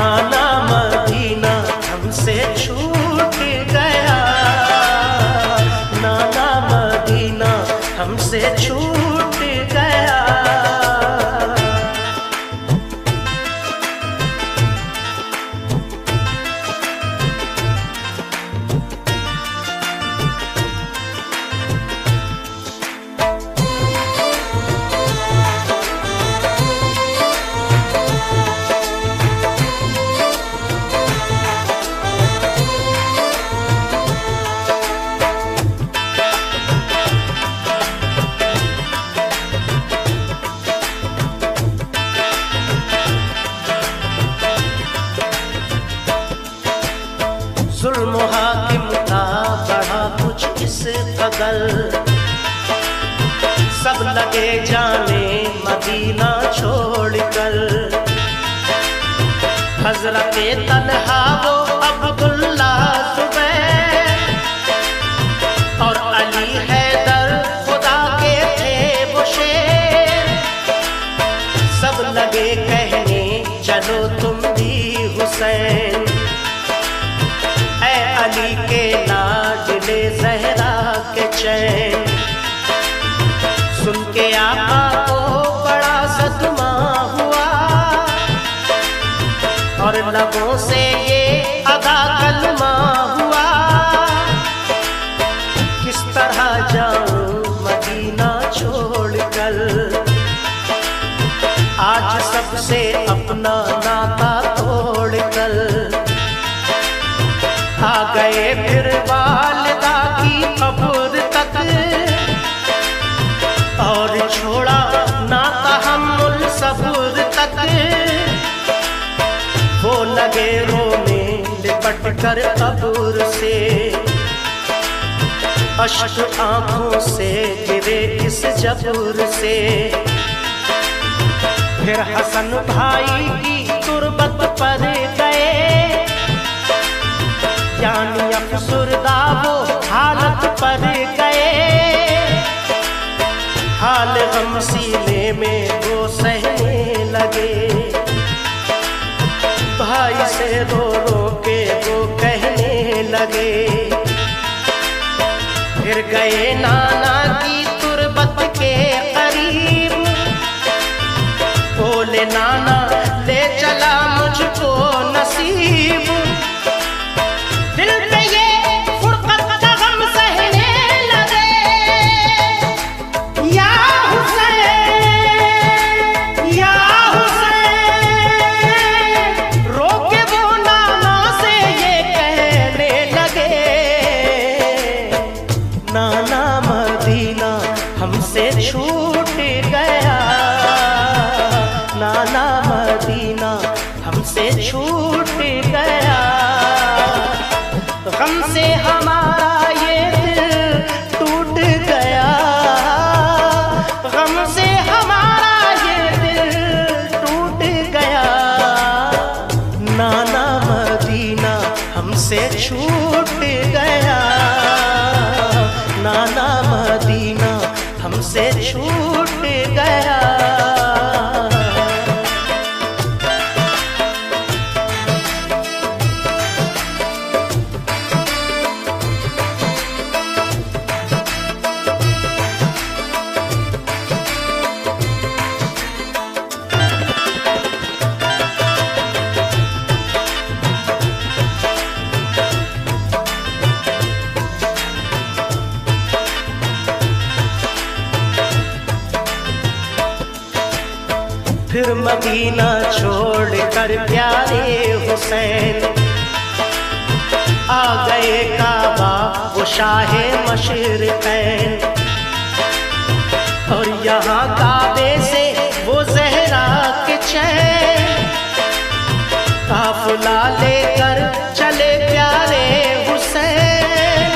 नाना Medina हमसे छूट गया, नाना मदीना हमसे छूट गया। जुल्म हाकिम का बढ़ा कुछ इस कदर, सब लगे जाने मदीना छोड़कर। हजरत तन्हा वो अब्दुल्ला जुबैर और अली हैदर खुदा के थे वो शेर, सब लगे कहने चलो तुम भी हुसैन। अली के लाडले ज़हरा के चैन, सुन के आका को बड़ा सदमा हुआ और लबों से ये अदा कलमा हुआ। किस तरह जाऊं मदीना छोड़कर, आज सबसे अपना नाता तोड़कर। आ गए फिर वालिदा की कब्र तक और छोड़ा ना तहम्मुल सब्र तक। वो लगे रोने लिपट कर कब्र से, अश्क आंखों से गिरे इस जबूर से। फिर हसन भाई की तुरबत पर गए, यानी अफसुरदा वो हालत पर गए। हाल गम सीने में वो सहने लगे, भाई से रो रो के वो कहने लगे। फिर गए नाना की तुरबत के करीब, बोले नाना ले चला मुझको नसीब। दिल पे ये फुरकत का गम सहने लगे, या हुसैन या हुसैन। रोके वो नाना से ये कहने लगे, नाना मदीना हमसे छूट गया, नाना मदीना हमसे छूट गया। गम से हमारा ये दिल टूट गया, गम से हमारा ये दिल टूट गया। नाना मदीना हमसे छूट गया, नाना मदीना हमसे छूट गया। फिर मदीना छोड़कर प्यारे हुसैन आ गए काबा वो शाहे मशरिक़ैन। और यहाँ काबे से वो ज़हरा के चैन, काफ़िला लेकर चले प्यारे हुसैन।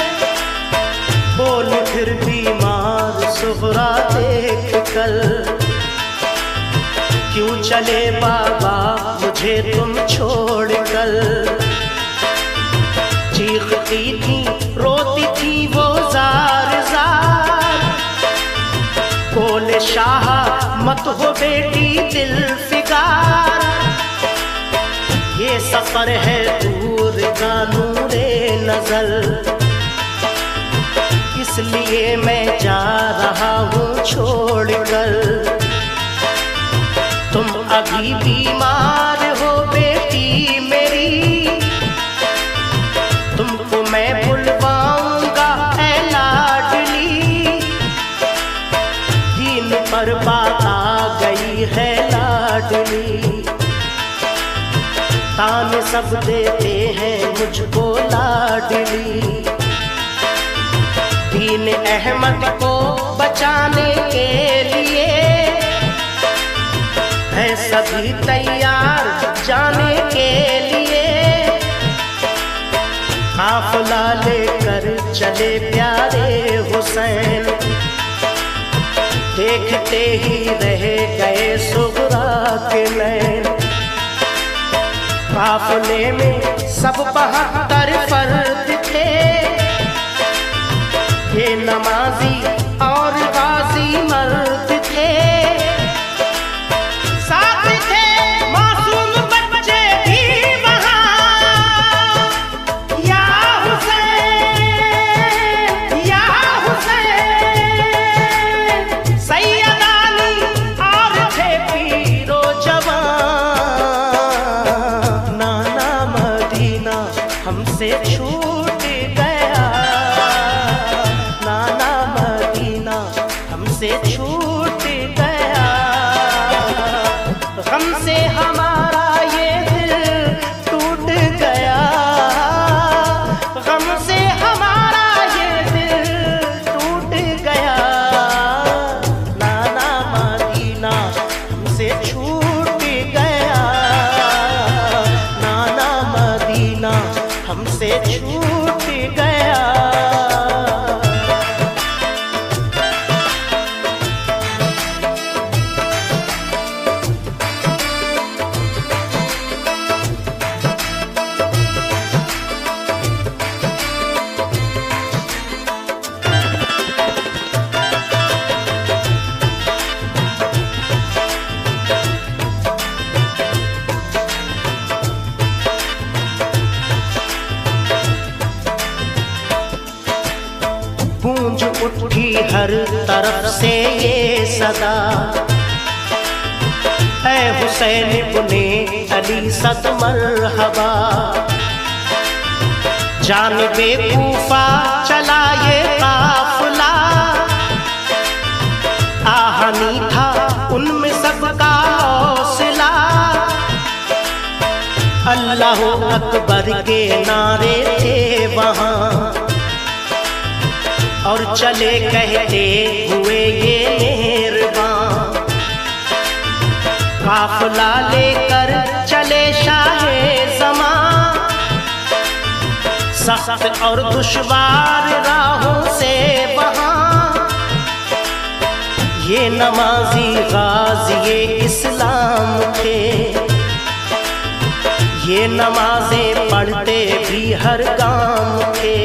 बोले फिर बीमार सुहरा देख कर, क्यों चले बाबा मुझे तुम छोड़ कर। चीखती थी रोती थी वो जार जार, बोले शाह मत हो बेटी दिल फिगार। ये सफर है दूर का नूरे नजर, इसलिए मैं जा रहा हूँ छोड़कर। तुम अभी बीमार हो बेटी मेरी, तुमको मैं बुलवाऊंगा ऐ लाडली। दीन पर बात आ गई है लाडली, ताने सब देते हैं मुझको लाडली। दीन अहमद को बचाने के लिए है सभी तैयार जाने के लिए। काफिला लेकर चले प्यारे हुसैन, देखते ही रह गए सुगरा के नैन। काफिले में सब 72 फर्द थे, ये नमाजी और गाजी मर्द थे। साथ थे मासूम बच्चे भी वहाँ, या हुसैन या हुसैन। सैयदानी और थे पीरो जवान, नाना मदीना हमसे छूट गया, नाना मदीना हमसे छूट गया। गम से हमारा ये दिल टूट गया, गम से हमारा ये दिल टूट गया। नाना मदीना हमसे छूट गया, नाना मदीना हमसे छूट गया। गूंज उठी हर तरफ से ये सदा, ऐ हुसैन इब्ने अली सद मरहबा। जानिबे कूफा चला ये काफिला, आहनी था उनमें सबका हौसला। अल्लाह अकबर के नारे थे वहाँ, और चले कहते हुए ये मेहरबान। काफिला लेकर चले शाहे ज़मां, सख्त और दुश्वार राहों से वहाँ। ये नमाजी गाज़ी इस्लाम थे, ये नमाजें पढ़ते भी हर गांव थे।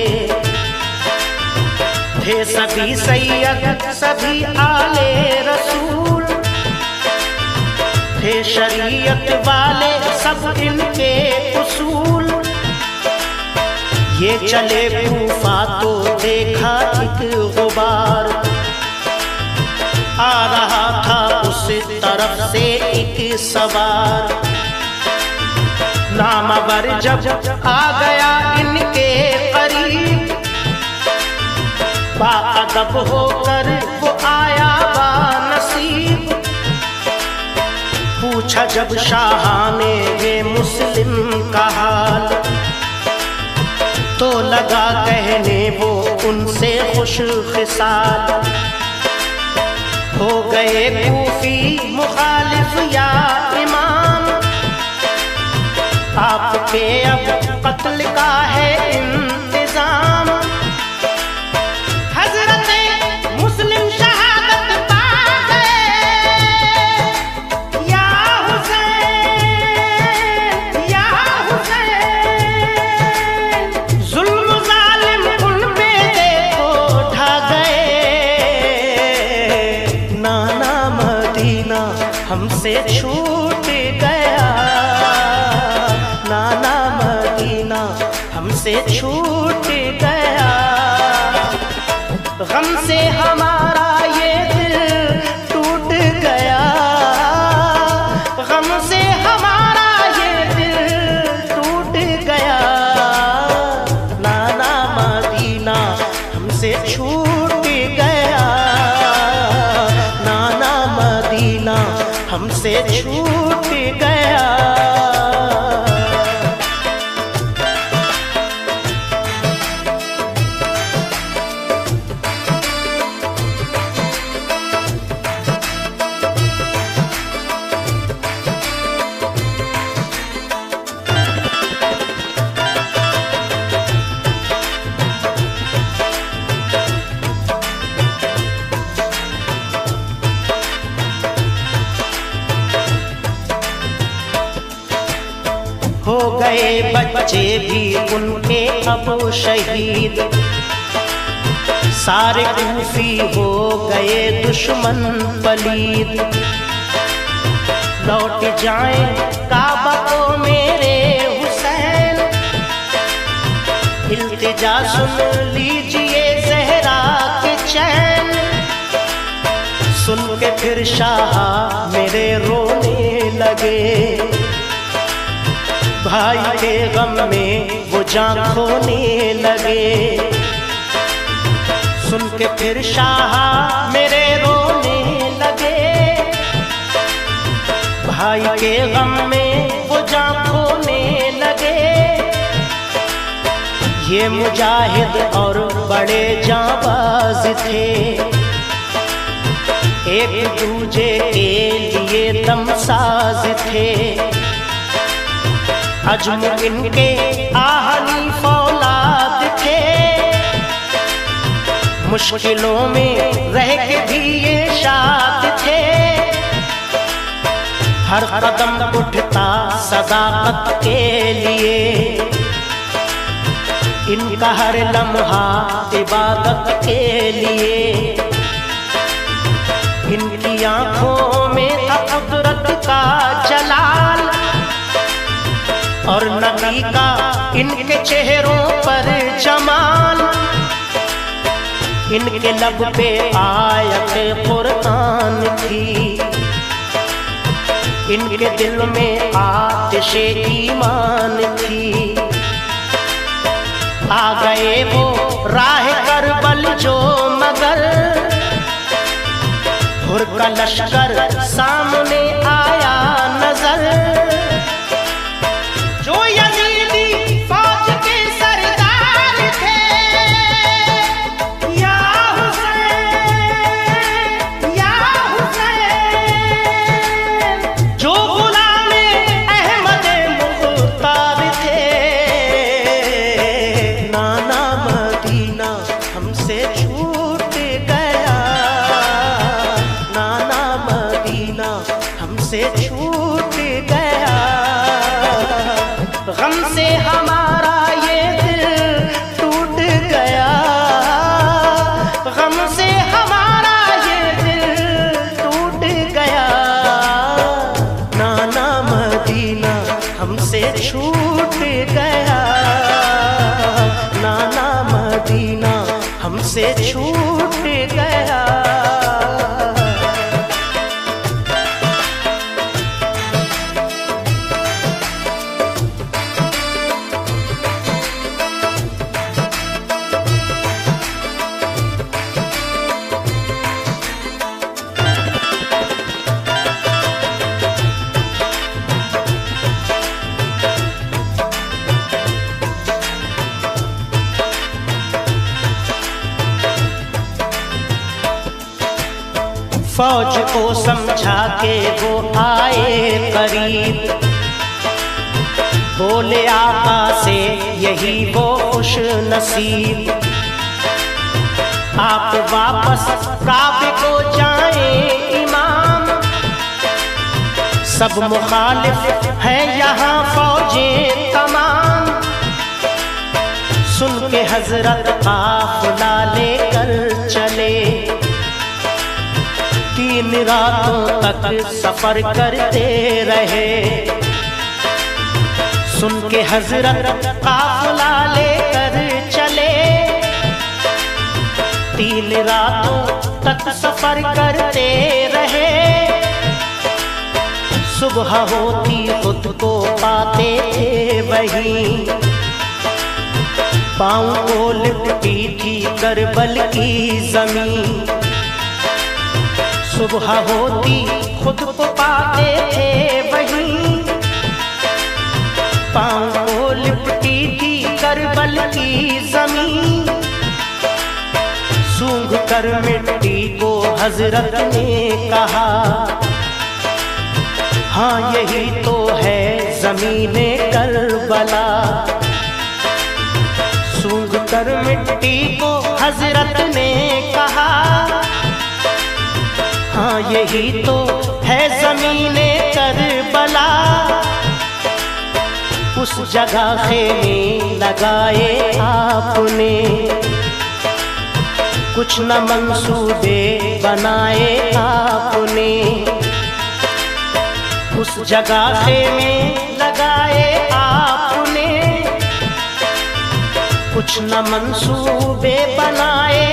थे सभी सैयद सभी आले रसूल, थे शरीयत वाले सब इनके उसूल। ये चले कूफा तो देखा एक गुबार, आ रहा था उस तरफ से एक सवार। नामवर जब आ गया इनके करीब, बाअदब होकर वो आया बानसीब। पूछा जब शाहाने ये मुस्लिम का हाल, तो लगा कहने वो उनसे खुश खिसाल। हो गए कूफी मुखालिफ या इमाम, आपके अब कत्ल का है इंतजाम। हमसे छूट गया, हमसे छूट गया। गम से हमारा ये दिल टूट गया, गम से हमारा ये दिल टूट गया। नाना मदीना हमसे छूट गया, नाना मदीना हमसे छूट गया। हो गए बच्चे भी उनके अब शहीद, सारे कूफी हो गए दुश्मन पलीद। लौट जाएं काबा को मेरे हुसैन, इल्तिजा सुन लीजिए ज़हरा के चैन। सुन के फिर शाह मेरे रोने लगे, भाई के गम में वो जान खोने लगे। सुन के फिर शाह मेरे रोने लगे, भाई के गम में वो जान खोने लगे। ये मुजाहिद और बड़े जाबाज थे, एक दूजे के लिए दमसाज थे। अजम इनके आहनी फौलाद थे, मुश्किलों में रह के भी ये शाद थे। हर कदम उठता सदाकत के लिए, इनका हर लम्हा इबादत के लिए। इनकी आंखों में था कुदरत का जलाल, और नबी का इनके चेहरों पर जमाल। इनके लब पे आयत कुरान थी, इनके दिल में आतिशे ईमान थी। आ गए वो राह करबल जो मगर, हुर का लश्कर सामने आया नजर। जो यजीदी फौज के सरदार थे, या हुसैन या हुसैन। जो गुलामे अहमद मुख्तार थे, नाना मदीना हमसे छूट गया, नाना मदीना हमसे छूट गया। गम से हमारा ये दिल टूट गया, गम से हमारा ये दिल टूट गया। नाना मदीना हमसे छूट गया, नाना मदीना हमसे छूट गया। फौज को समझा के वो आए करीब, बोले आका से यही वो खुश नसीब। आप वापस काबे को जाएं इमाम, सब मुखालिफ है यहाँ फौजें तमाम। सुन के हजरत काफिला लेकर चले, 3 रातों तक सफर करते रहे। सुन के हजरत काफिला ले मील रातों तक सफर करते रहे। सुबह होती खुद को पाते थे वहीं, पाँव को लिपटी थी करबल की जमीन। सुबह होती खुद को पाते थे वहीं, पाँव को लिपटी थी करबल की जमीन। सूंघ कर मिट्टी को हजरत ने कहा, हाँ यही तो है ज़मीने करबला। सूंघ कर मिट्टी को हजरत ने कहा, हाँ यही तो है ज़मीने करबला। उस जगह खेमे लगाए आपने, कुछ न मंसूबे बनाए आपने। उस जगह खेमे लगाए आपने, कुछ न मंसूबे बनाए